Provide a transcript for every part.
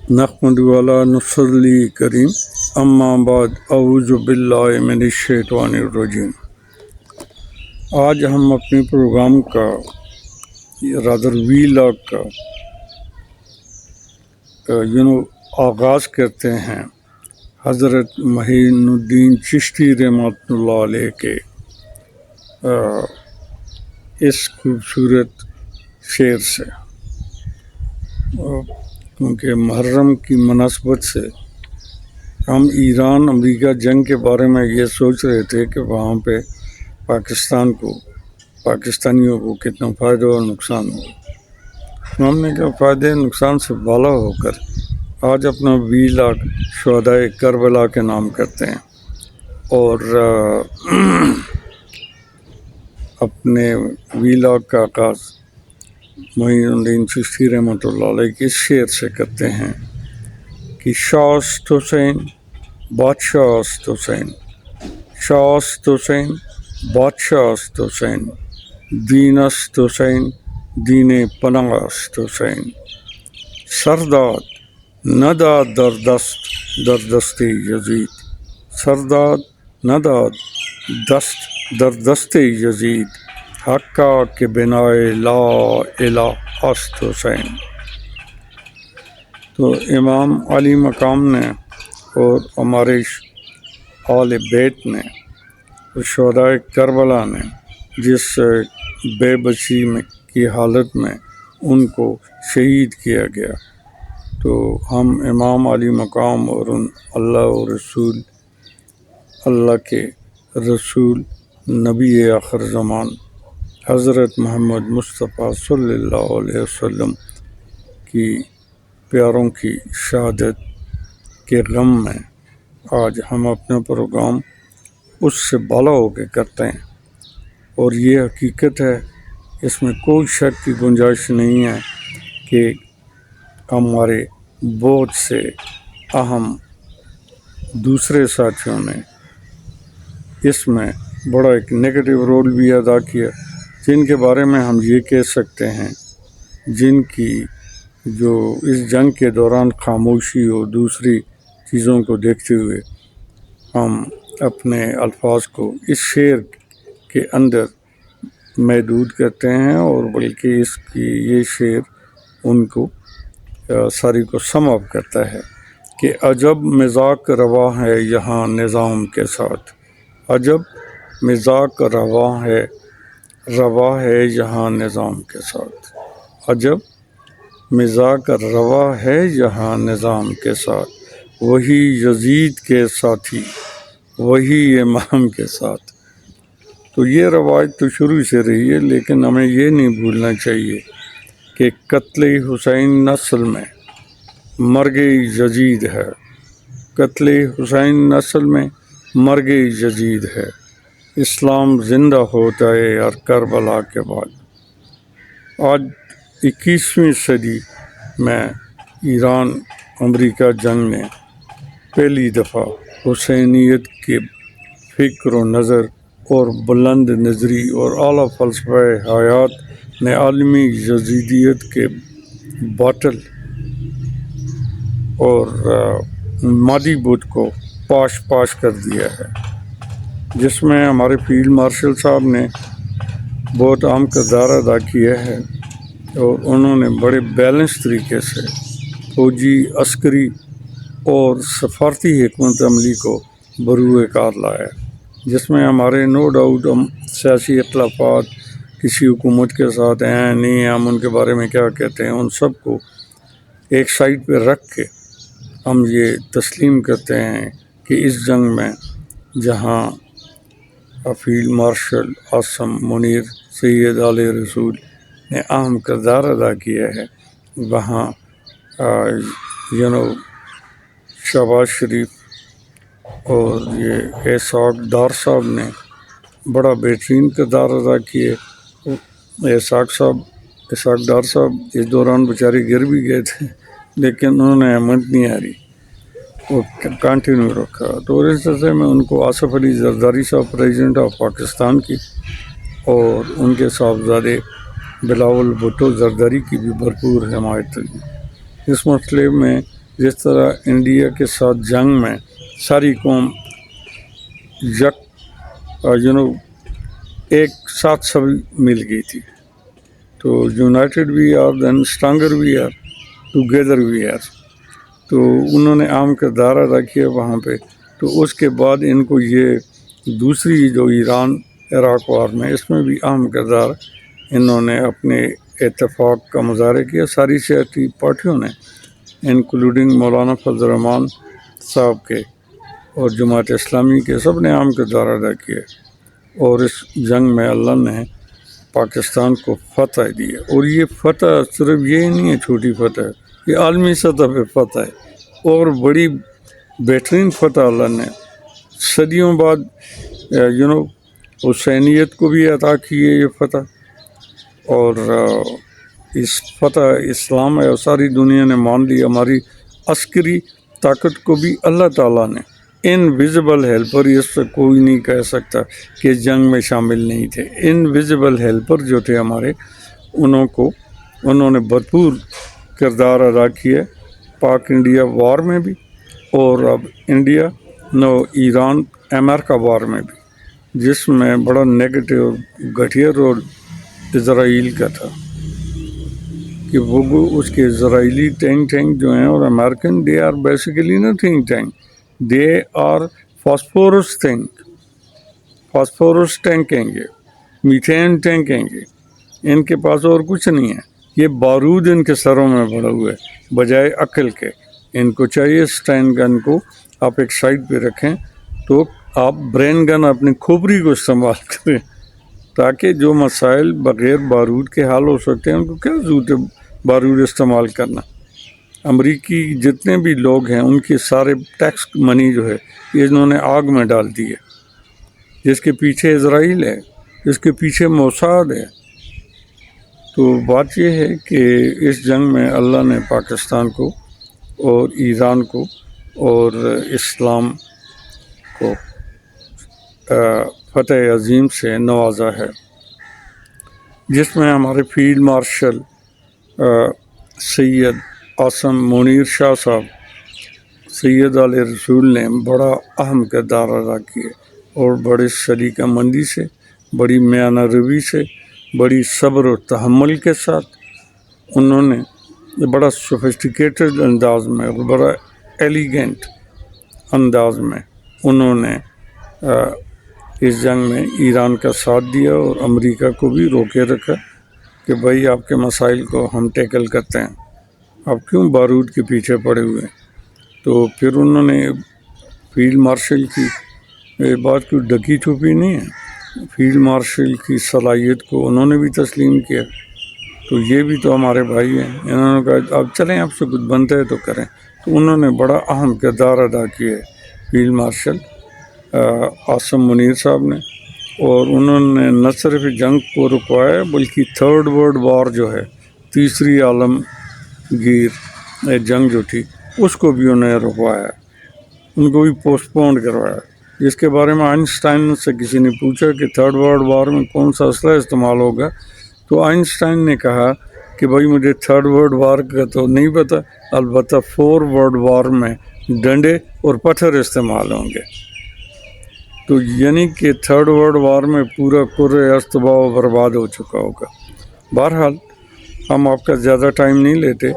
نحمدہ وعلی نصلی کریم اما بعد اعوذ باللہ من الشیطان الرجیم۔ آج ہم اپنے پروگرام کا رادر ویلاگ کا آغاز کرتے ہیں حضرت معین الدین چشتی رحمۃ اللہ علیہ کے اس خوبصورت شعر سے، کیونکہ محرم کی مناسبت سے ہم ایران امریکہ جنگ کے بارے میں یہ سوچ رہے تھے کہ وہاں پہ پاکستانیوں کو کتنا فائدہ اور نقصان ہو۔ ہم نے کہا فائدے نقصان سے بالا ہو کر آج اپنا ویلاگ شہدائے کربلا کے نام کرتے ہیں، اور اپنے ویلاگ کا آغاز معین الدین چشتی رحمۃ اللہ علیہ کے شعر سے کرتے ہیں کہ شاہ است حسین بادشاہ است حسین، شاہ است حسین بادشاہ است حسین، دین است حسین دین پناہ است حسین، سرداد نداد در دست یزید، سرداد نداد در دست یزید، حقا کہ بنائے لا الہ است حسین۔ تو امام علی مقام نے اور ہمارے آل بیت نے، شہدائے کربلا نے جس بے بسی کی حالت میں ان کو شہید کیا گیا، تو ہم امام علی مقام اور ان اللہ کے رسول نبی آخر زمان حضرت محمد مصطفیٰ صلی اللہ علیہ وسلم کی پیاروں کی شہادت کے غم میں آج ہم اپنا پروگرام اس سے بالا ہو کے کرتے ہیں، اور یہ حقیقت ہے، اس میں کوئی شک کی گنجائش نہیں ہے کہ ہمارے بہت سے اہم دوسرے ساتھیوں نے اس میں بڑا ایک نیگیٹو رول بھی ادا کیا، جن کے بارے میں ہم یہ کہہ سکتے ہیں جن کی جو اس جنگ کے دوران خاموشی اور دوسری چیزوں کو دیکھتے ہوئے ہم اپنے الفاظ کو اس شعر کے اندر محدود کرتے ہیں، اور بلکہ یہ شعر ان کو ساری کو سم اپ کرتا ہے کہ عجب مذاق روا ہے یہاں نظام کے ساتھ، عجب مذاق روا ہے یہاں نظام کے ساتھ، عجب مذاق روا ہے یہاں نظام کے ساتھ، وہی یزید کے ساتھی وہی امام کے ساتھ۔ تو یہ روایت تو شروع سے رہی ہے، لیکن ہمیں یہ نہیں بھولنا چاہیے کہ قتل حسین نسل میں مرگ یزید ہے، قتل حسین نسل میں مرگ یزید ہے، اسلام زندہ ہوتا ہے ہر کربلا کے بعد۔ آج 21ویں صدی میں ایران امریکہ جنگ نے پہلی دفعہ حسینیت کے فکر و نظر اور بلند نظری اور اعلیٰ فلسفہ حیات نے عالمی یزیدیت کے باطل اور مادی بت کو پاش کر دیا ہے، جس میں ہمارے فیلڈ مارشل صاحب نے بہت اہم کردار ادا کیا ہے، اور انہوں نے بڑے بیلنس طریقے سے فوجی، عسکری اور سفارتی حکمت عملی کو بروئے کار لایا، جس میں ہمارے نو ڈاؤٹ سیاسی اختلافات کسی حکومت کے ساتھ ہیں نہیں، ہم ان کے بارے میں کیا کہتے ہیں، ان سب کو ایک سائڈ پہ رکھ کے ہم یہ تسلیم کرتے ہیں کہ اس جنگ میں جہاں فیلڈ مارشل عاصم منیر سید علیہ رسول نے اہم کردار ادا کیا ہے، وہاں شہباز شریف اور یہ اسحاق ڈار صاحب نے بڑا بہترین کردار ادا کیے۔ اسحاق ڈار صاحب اس دوران بیچارے گر بھی گئے تھے، لیکن انہوں نے احمد نہیں ہاری، وہ کنٹینیو رکھا۔ تو اس سلسلے میں ان کو آصف علی زرداری صاحب پریزیڈنٹ آف پاکستان کی اور ان کے صاحبزادے بلاول بھٹو زرداری کی بھی بھرپور حمایت ہوئی۔ اس مسئلے میں جس طرح انڈیا کے ساتھ جنگ میں ساری قوم ایک ساتھ سبھی مل گئی تھی. تو united we are then stronger we are together we are. تو انہوں نے اہم کردار ادا کیا وہاں پہ. تو اس کے بعد ان کو یہ دوسری جو ایران عراق وار میں، اس میں بھی اہم کردار انہوں نے اپنے اتفاق کا مظاہرہ کیا. ساری سیاسی پارٹیوں نے انکلوڈنگ مولانا فضل الرحمان صاحب کے اور جماعت اسلامی کے، سب نے اہم کردار ادا کیا. اور اس جنگ میں اللہ نے پاکستان کو فتح دی ہے. اور یہ فتح صرف یہ نہیں ہے چھوٹی فتح، یہ عالمی سطح پہ فتح ہے اور بڑی بہترین فتح اللہ نے صدیوں بعد حسینیت کو بھی عطا کی ہے یہ فتح. اور اس فتح اسلام ہے اور ساری دنیا نے مان لی. ہماری عسکری طاقت کو بھی اللہ تعالیٰ نے انویزیبل ہیلپر، اس سے کوئی نہیں کہہ سکتا کہ جنگ میں شامل نہیں تھے. انویزیبل ہیلپر جو تھے ہمارے، انہوں نے بھرپور کردار ادا کیا پاک انڈیا وار میں بھی، اور اب انڈیا ایران امریکہ وار میں بھی، جس میں بڑا نیگیٹو گھٹیا رول اسرائیل کا تھا کہ وہ اس کے اسرائیلی ٹینک جو ہیں اور American, they are basically nothing tank, they are phosphorus ٹینکیں گے، میتھین ٹینکیں گے. ان کے پاس اور کچھ نہیں ہے. یہ بارود ان کے سروں میں بڑا ہوا ہے بجائے عقل کے. ان کو چاہیے اسٹین گن کو آپ ایک سائڈ پہ رکھیں تو آپ برین گن اپنی کھوپڑی کو استعمال کریں، تاکہ جو مسائل بغیر بارود کے حل ہو سکتے ہیں ان کو کیا ضرورت ہے بارود استعمال کرنا. امریکی جتنے بھی لوگ ہیں ان کے سارے ٹیکس منی جو ہے یہ انہوں نے آگ میں ڈال دی ہے، جس کے پیچھے اسرائیل ہے، جس کے پیچھے موساد ہے. تو بات یہ ہے کہ اس جنگ میں اللہ نے پاکستان کو اور ایران کو اور اسلام کو فتح عظیم سے نوازا ہے، جس میں ہمارے فیلڈ مارشل سید عاصم منیر شاہ صاحب، سید علیہ رسول نے بڑا اہم کردار ادا کیے اور بڑے سلیقہ مندی سے، بڑی میانہ روی سے، بڑی صبر و تحمل کے ساتھ انہوں نے بڑا سوفسٹیکیٹڈ انداز میں اور بڑا ایلیگنٹ انداز میں انہوں نے اس جنگ میں ایران کا ساتھ دیا اور امریکہ کو بھی روکے رکھا کہ بھائی آپ کے مسائل کو ہم ٹیکل کرتے ہیں، آپ کیوں بارود کے پیچھے پڑے ہوئے ہیں. تو پھر انہوں نے فیلڈ مارشل کی بات کوئی ڈکی چھپی نہیں ہے، فیلڈ مارشل کی صلاحیت کو انہوں نے بھی تسلیم کیا. تو یہ بھی تو ہمارے بھائی ہیں. انہوں نے کہا اب چلیں آپ سے کچھ بنتا ہے تو کریں. تو انہوں نے بڑا اہم کردار ادا کیا ہے فیلڈ مارشل عاصم منیر صاحب نے، اور انہوں نے نہ صرف جنگ کو رکوایا بلکہ تھرڈ ورلڈ وار جو ہے، تیسری عالمگیر جنگ جو تھی، اس کو بھی انہوں نے رکوایا، ان کو بھی پوسٹ پون کروایا. جس کے بارے میں آئنسٹائن سے کسی نے پوچھا کہ تھرڈ ورلڈ وار میں کون سا اسلحہ استعمال ہوگا، تو آئنسٹائن نے کہا کہ بھائی مجھے تھرڈ ورلڈ وار کا تو نہیں پتہ، البتہ فور ورلڈ وار میں ڈنڈے اور پتھر استعمال ہوں گے. تو یعنی کہ تھرڈ ورلڈ وار میں پورا کرۂ ارض تباہ و برباد ہو چکا ہوگا. بہرحال ہم آپ کا زیادہ ٹائم نہیں لیتے،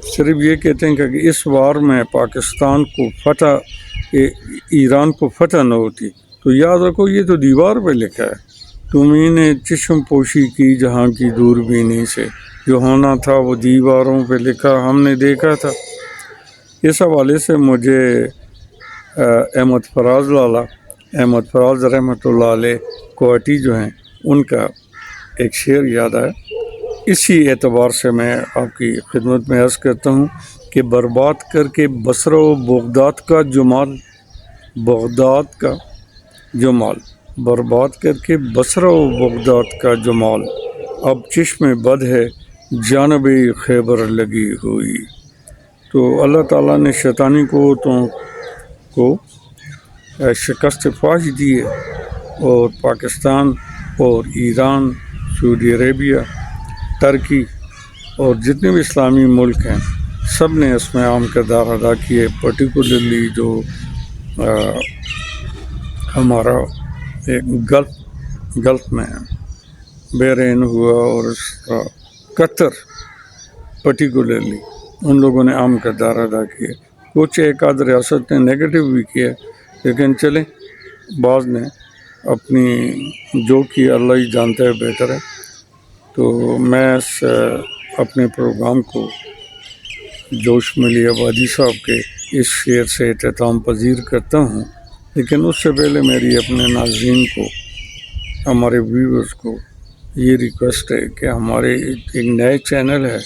صرف یہ کہتے ہیں کہ اس وار میں پاکستان کو فتح، ایران کو فتح نہ ہوتی تو یاد رکھو یہ تو دیوار پہ لکھا ہے، تمہیں نے چشم پوشی کی جہاں کی دوربینی سے، جو ہونا تھا وہ دیواروں پہ لکھا ہم نے دیکھا تھا. اس حوالے سے مجھے احمد فراز لالا، احمد فراز رحمۃ اللہ علیہ کوئٹی جو ہیں، ان کا ایک شعر یاد آیا. اسی اعتبار سے میں آپ کی خدمت میں عرض کرتا ہوں کہ برباد کر کے بصرہ و بغداد کا جمال، بغداد کا جمال برباد کر کے بصرہ و بغداد کا جمال، اب چشم بد ہے جانب خیبر لگی ہوئی. تو اللہ تعالیٰ نے شیطانی قوتوں کو شکست فاش دی ہے، اور پاکستان اور ایران، سعودی عربیہ، ترکی اور جتنے بھی اسلامی ملک ہیں سب نے اس میں اہم کردار ادا کیے، پرٹیکولرلی جو ہمارا ایک گلف میں بحرین ہوا اور اس کا قطر پرٹیکولرلی، ان لوگوں نے اہم کردار ادا کیے۔ کچھ ایک آدھ ریاست نے نیگیٹو بھی کیا، لیکن چلیں بعض نے اپنی جو کی اللہ ہی جانتا ہے بہتر ہے۔ تو میں اپنے پروگرام کو جوش ملی آبادی صاحب کے اس شعر سے اختتام پذیر کرتا ہوں، لیکن اس سے پہلے میری اپنے ناظرین کو، ہمارے ویورز کو یہ ریکویسٹ ہے کہ ہمارے ایک نئے چینل ہے،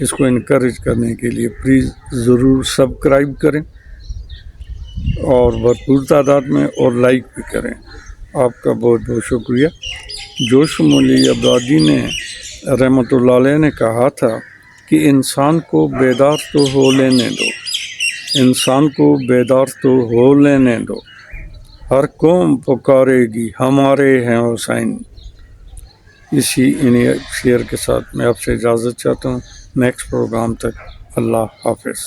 اس کو انکریج کرنے کے لیے پلیز ضرور سبسکرائب کریں اور بھرپور تعداد میں، اور لائک بھی کریں۔ آپ کا بہت بہت شکریہ۔ جوش ملی آبادی نے رحمۃ اللہ علیہ نے کہا تھا کہ انسان کو بیدار تو ہو لینے دو، انسان کو بیدار تو ہو لینے دو، ہر قوم پکارے گی ہمارے ہیں حسین۔ انہیں شعر کے ساتھ میں آپ سے اجازت چاہتا ہوں، نیکسٹ پروگرام تک اللہ حافظ۔